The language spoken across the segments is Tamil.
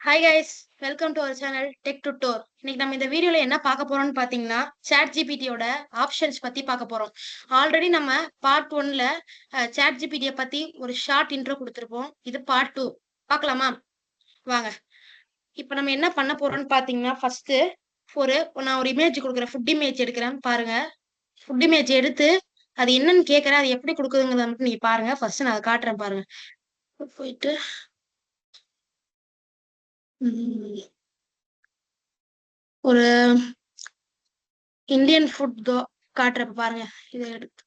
Hi guys, welcome to our channel tech tutor. இன்னைக்கு நம்ம இந்த வீடியோல என்ன பார்க்க போறோம்னு பாத்தீங்கன்னா சாட் ஜிபிடியோட ஆப்ஷன்ஸ் பத்தி பார்க்க போறோம். ஆல்ரெடி நம்ம பார்ட் 1ல சாட் ஜிபிடியை பத்தி ஒரு ஷார்ட் இன்ட்ரோ கொடுத்துருப்போம். இது பார்ட் 2 பார்க்கலாமா? வாங்க. இப்போ நம்ம என்ன பண்ண போறோம்னு பாத்தீங்கன்னா ஃபர்ஸ்ட் நான் ஒரு இமேஜ் கொடுக்குறேன். ஃபுட் இமேஜ் எடுக்கிறேன் பாருங்க. ஃபுட் இமேஜ் எடுத்து அது என்னன்னு கேட்கறேன், அது எப்படி கொடுக்குதுங்கிறத மட்டும் நீங்க பாருங்க. ஃபர்ஸ்ட் நான் அதை காட்டுறேன் பாருங்க. போயிட்டு ஒரு இந்தியன் ஃபுட் காட்டுறப்ப பாருங்க. இதை எடுத்து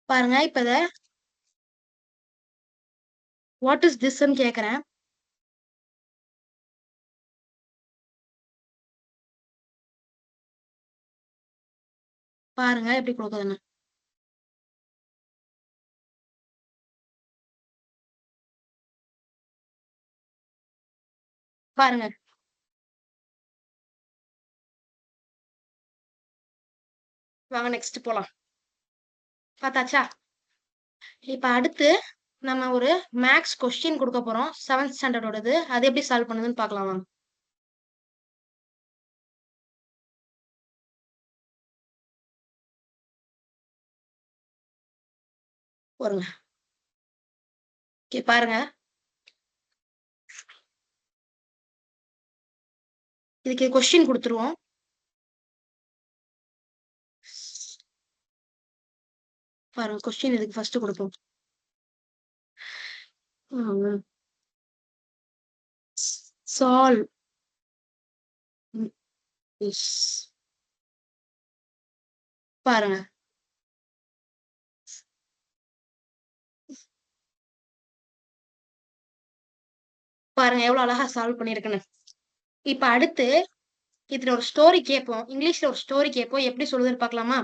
பாருங்க. இப்ப இத வாட் இஸ் திஸ்ன்னு கேக்குறேன். பாருங்க எப்படி கொடுக்குதுன்னு. பாருங்க. வாங்க நெக்ஸ்ட் போலாம். பார்த்தாச்சா? இப்ப அடுத்து நம்ம ஒரு மேக்ஸ் கொஸ்டின் கொடுக்க போறோம். 7th ஸ்டாண்டர்டோடது. அது எப்படி சால்வ் பண்ணுதுன்னு பார்க்கலாம் வாங்க. பாருங்க. ஓகே பாருங்க. இதுக்கு கொஸ்டின் கொடுத்துருவோம். பாருங்க, கொஸ்டின் இதுக்கு ஃபர்ஸ்ட் கொடுப்போம். சால்வ் பாருங்க. பாருங்க எவ்வளவு அழகா சால்வ் பண்ணிருக்குன்னு. இப்ப அடுத்து இதுல ஒரு ஸ்டோரி கேட்போம். இங்கிலீஷ்ல ஒரு ஸ்டோரி கேட்போம். எப்படி சொல்லுதுன்னு பார்க்கலாமா?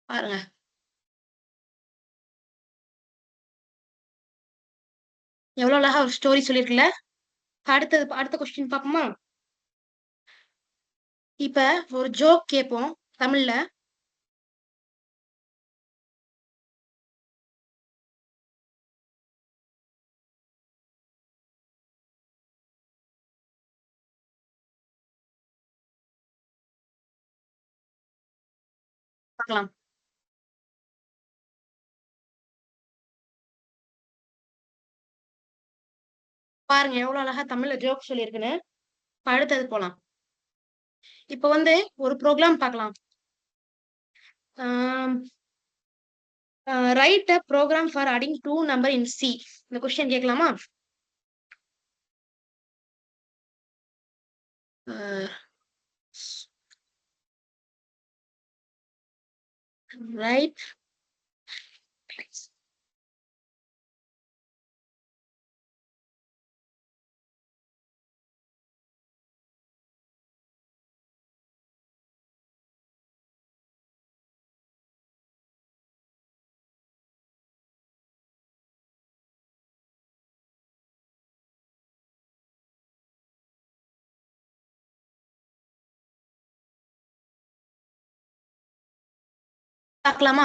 பாருங்க. எவ்வளவு அழகா ஒரு ஸ்டோரி சொல்லிருக்குல்ல. அடுத்த கொஸ்டின் பாப்போமா? இப்ப ஒரு ஜோக் கேட்போம் தமிழ்ல. பார்க்கலாம். பாருங்க எவ்வளவு அழகா தமிழ்ல ஜோக் சொல்லியிருக்குன்னு. அடுத்தது போலாம். இப்ப ஒரு ப்ரோக்ராம் பார்க்கலாம். Write a program for adding two number in C. இந்த கொஸ்டின் கேட்கலாமா? ரைட். பார்க்கலாமா?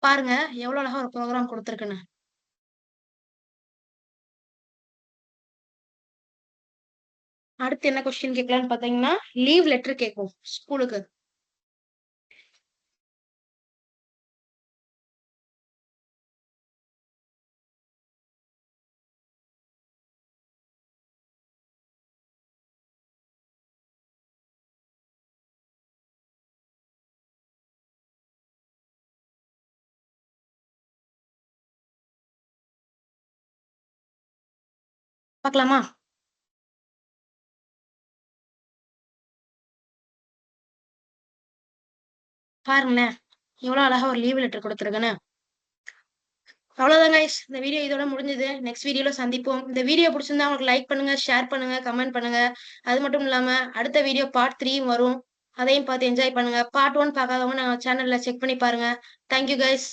பாருங்க எவ்வளவு அழகா ஒரு ப்ரோக்ராம் கொடுத்துருக்குன்னு. அடுத்து என்ன கொஸ்டின் கேட்கலாம்னு பாத்தீங்கன்னா லீவ் லெட்டர் கேட்கும் ஸ்கூலுக்கு. பார்க்கலாமா? பாருங்களேன் எவ்வளவு அழகா ஒரு லீவ் லெட்டர் கொடுத்துருக்குன்னு. அவ்வளவுதான் கைஸ், இந்த வீடியோ இதோட முடிஞ்சது. நெக்ஸ்ட் வீடியோல சந்திப்போம். இந்த வீடியோ பிடிச்சிருந்தா உங்களுக்கு லைக் பண்ணுங்க, ஷேர் பண்ணுங்க, கமெண்ட் பண்ணுங்க. அது மட்டும் இல்லாம அடுத்த வீடியோ பார்ட் 3 வரும். அதையும் பார்த்து என்ஜாய் பண்ணுங்க. பார்ட் 1 பார்க்காதவங்க நம்ம சேனல்ல செக் பண்ணி பாருங்க. Thank you guys.